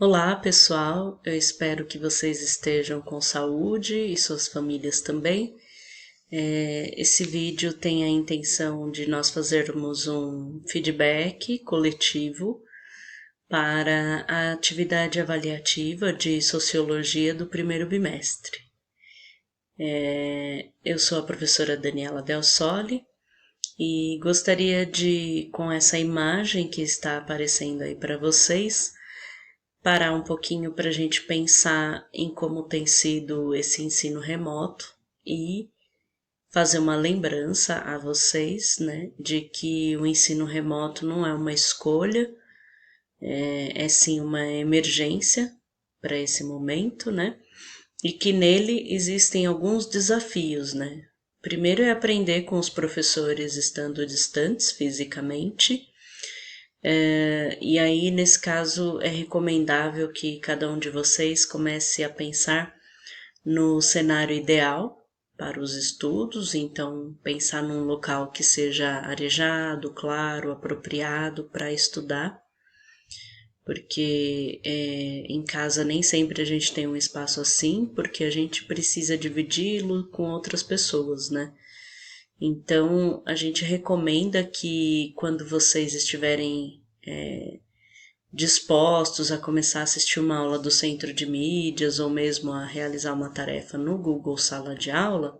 Olá, pessoal. Eu espero que vocês estejam com saúde e suas famílias também. Esse vídeo tem a intenção de nós fazermos um feedback coletivo para a atividade avaliativa de Sociologia do primeiro bimestre. Eu sou a professora Daniela Del Soli e gostaria de, com essa imagem que está aparecendo aí para vocês, parar um pouquinho para a gente pensar em como tem sido esse ensino remoto e fazer uma lembrança a vocês, né, de que o ensino remoto não é uma escolha, é sim uma emergência para esse momento, né, e que nele existem alguns desafios, né. Primeiro é aprender com os professores estando distantes fisicamente. E aí, nesse caso, é recomendável que cada um de vocês comece a pensar no cenário ideal para os estudos, então pensar num local que seja arejado, claro, apropriado para estudar, porque em casa nem sempre a gente tem um espaço assim, porque a gente precisa dividi-lo com outras pessoas, né? Então, a gente recomenda que quando vocês estiverem dispostos a começar a assistir uma aula do centro de mídias ou mesmo a realizar uma tarefa no Google Sala de Aula,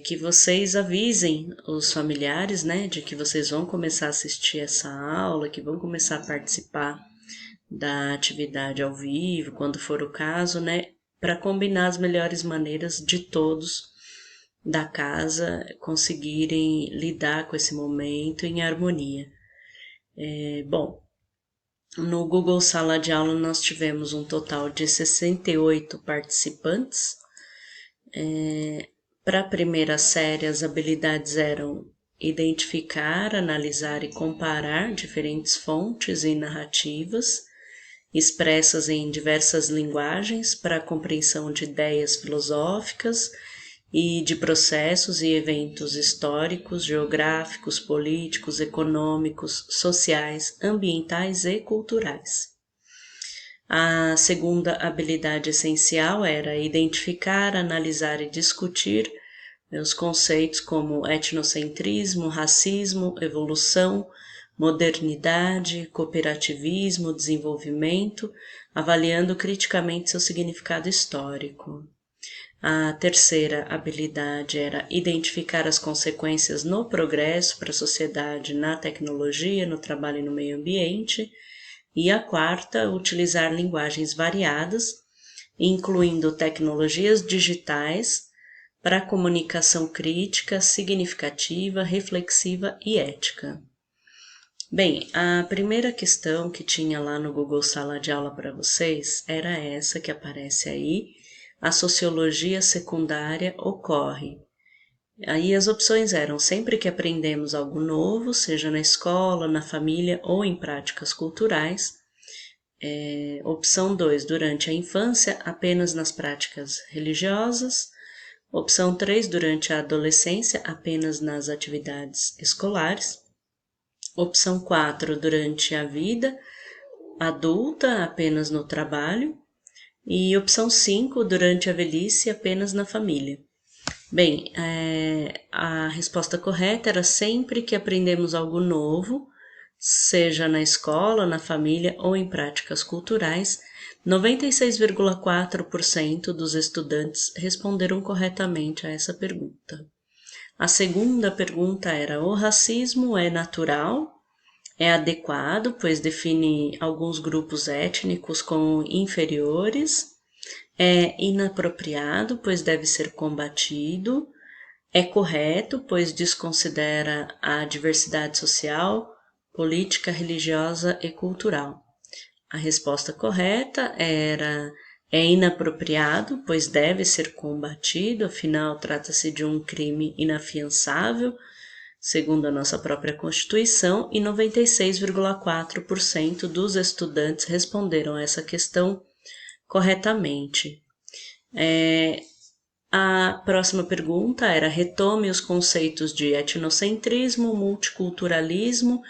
que vocês avisem os familiares, né, de que vocês vão começar a assistir essa aula, que vão começar a participar da atividade ao vivo, quando for o caso, né, para combinar as melhores maneiras de todos da casa conseguirem lidar com esse momento em harmonia. Bom, no Google Sala de Aula nós tivemos um total de 68 participantes. Para a primeira série, as habilidades eram identificar, analisar e comparar diferentes fontes e narrativas expressas em diversas linguagens para a compreensão de ideias filosóficas e de processos e eventos históricos, geográficos, políticos, econômicos, sociais, ambientais e culturais. A segunda habilidade essencial era identificar, analisar e discutir os conceitos como etnocentrismo, racismo, evolução, modernidade, cooperativismo, desenvolvimento, avaliando criticamente seu significado histórico. A terceira habilidade era identificar as consequências no progresso para a sociedade, na tecnologia, no trabalho e no meio ambiente. E a quarta, utilizar linguagens variadas, incluindo tecnologias digitais para comunicação crítica, significativa, reflexiva e ética. Bem, a primeira questão que tinha lá no Google Sala de Aula para vocês era essa que aparece aí: a sociologia secundária ocorre. Aí as opções eram: sempre que aprendemos algo novo, seja na escola, na família ou em práticas culturais. Opção 2, durante a infância, apenas nas práticas religiosas. Opção 3, durante a adolescência, apenas nas atividades escolares. Opção 4, durante a vida adulta, apenas no trabalho. E opção 5, durante a velhice, apenas na família. Bem, a resposta correta era sempre que aprendemos algo novo, seja na escola, na família ou em práticas culturais. 96,4% dos estudantes responderam corretamente a essa pergunta. A segunda pergunta era: o racismo é natural? É adequado, pois define alguns grupos étnicos como inferiores? É inapropriado, pois deve ser combatido? É correto, pois desconsidera a diversidade social, política, religiosa e cultural? A resposta correta era: é inapropriado, pois deve ser combatido, afinal trata-se de um crime inafiançável, segundo a nossa própria Constituição, e 96,4% dos estudantes responderam a essa questão corretamente. A próxima pergunta era: retome os conceitos de etnocentrismo, multiculturalismo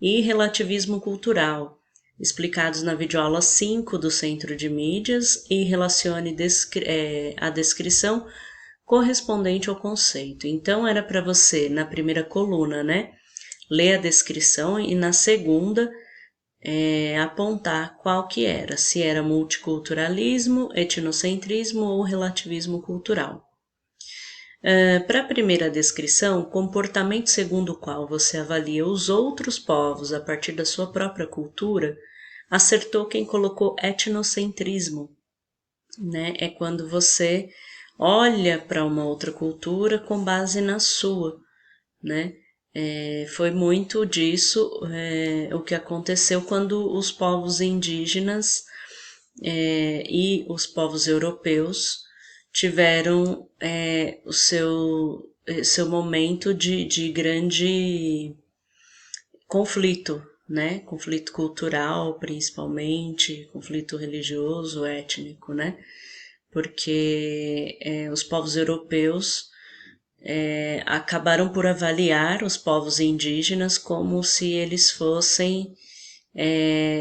e relativismo cultural. explicados na videoaula 5 do Centro de Mídias e relacione a descrição correspondente ao conceito. Então, era para você, na primeira coluna, né, ler a descrição e na segunda apontar qual que era, se era multiculturalismo, etnocentrismo ou relativismo cultural. Para a primeira descrição, comportamento segundo o qual você avalia os outros povos a partir da sua própria cultura, acertou quem colocou etnocentrismo, né? É quando você olha para uma outra cultura com base na sua, né? Foi muito disso o que aconteceu quando os povos indígenas e os povos europeus tiveram o seu momento de grande conflito, né? Conflito cultural, principalmente, conflito religioso, étnico, né? Porque os povos europeus acabaram por avaliar os povos indígenas como se eles fossem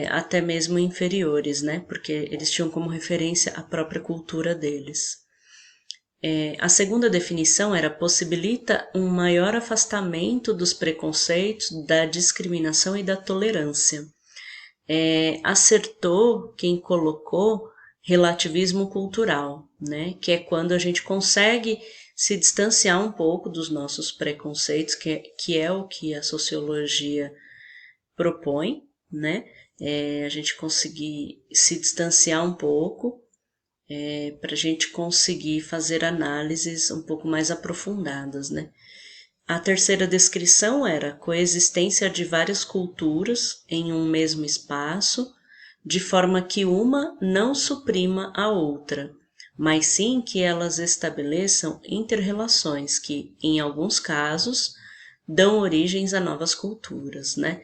até mesmo inferiores, né? Porque eles tinham como referência a própria cultura deles. A segunda definição era possibilita um maior afastamento dos preconceitos, da discriminação e da tolerância. Acertou quem colocou relativismo cultural, né? Que é quando a gente consegue se distanciar um pouco dos nossos preconceitos, que é o que a sociologia propõe, né? A gente conseguir se distanciar um pouco para a gente conseguir fazer análises um pouco mais aprofundadas, né? A terceira descrição era coexistência de várias culturas em um mesmo espaço, de forma que uma não suprima a outra, mas sim que elas estabeleçam inter-relações que, em alguns casos, dão origens a novas culturas, né?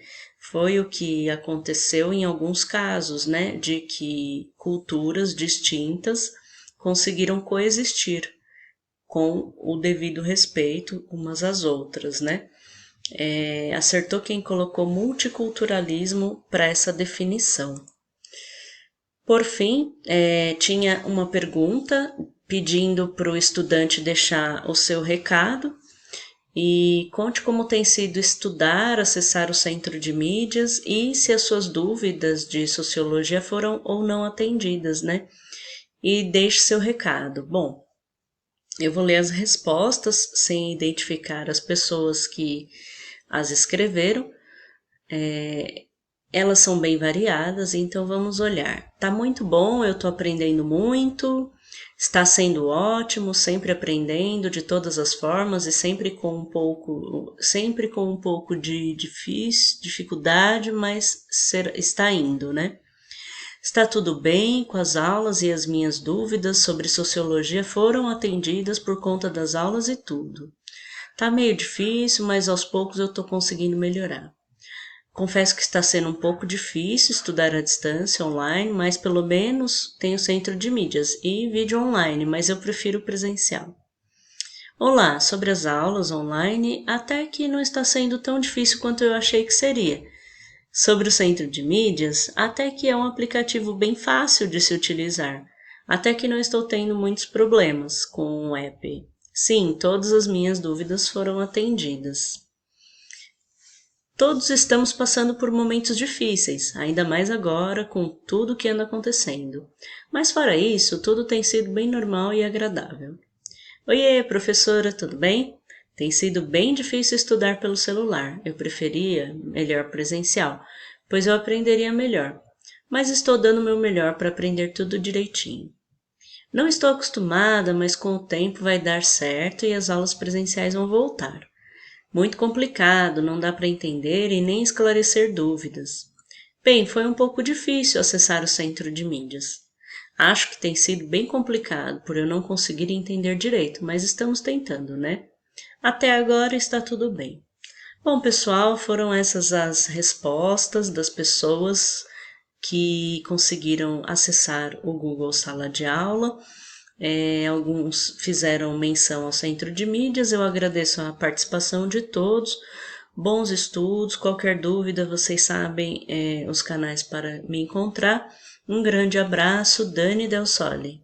Foi o que aconteceu em alguns casos, né? De que culturas distintas conseguiram coexistir com o devido respeito umas às outras, né? Acertou quem colocou multiculturalismo para essa definição. Por fim, tinha uma pergunta pedindo para o estudante deixar o seu recado e conte como tem sido estudar, acessar o Centro de Mídias e se as suas dúvidas de sociologia foram ou não atendidas, né? E deixe seu recado. Bom, eu vou ler as respostas sem identificar as pessoas que as escreveram. Elas são bem variadas, então vamos olhar. Tá muito bom, eu tô aprendendo muito, está sendo ótimo, sempre aprendendo de todas as formas e sempre com um pouco de dificuldade, mas está indo, né? Está tudo bem com as aulas e as minhas dúvidas sobre sociologia foram atendidas por conta das aulas e tudo. Tá meio difícil, mas aos poucos eu tô conseguindo melhorar. Confesso que está sendo um pouco difícil estudar à distância, online, mas pelo menos tenho centro de mídias e vídeo online, mas eu prefiro presencial. Olá, sobre as aulas online, até que não está sendo tão difícil quanto eu achei que seria. Sobre o centro de mídias, até que é um aplicativo bem fácil de se utilizar, até que não estou tendo muitos problemas com o app. Sim, todas as minhas dúvidas foram atendidas. Todos estamos passando por momentos difíceis, ainda mais agora com tudo que anda acontecendo. Mas fora isso, tudo tem sido bem normal e agradável. Oiê, professora, tudo bem? Tem sido bem difícil estudar pelo celular. Eu preferia melhor presencial, pois eu aprenderia melhor. Mas estou dando o meu melhor para aprender tudo direitinho. Não estou acostumada, mas com o tempo vai dar certo e as aulas presenciais vão voltar. Muito complicado, não dá para entender e nem esclarecer dúvidas. Bem, foi um pouco difícil acessar o centro de mídias. Acho que tem sido bem complicado por eu não conseguir entender direito, mas estamos tentando, né? Até agora está tudo bem. Bom, pessoal, foram essas as respostas das pessoas que conseguiram acessar o Google Sala de Aula. Alguns fizeram menção ao Centro de Mídias, eu agradeço a participação de todos. Bons estudos, qualquer dúvida, vocês sabem os canais para me encontrar. Um grande abraço, Dani Del Sole.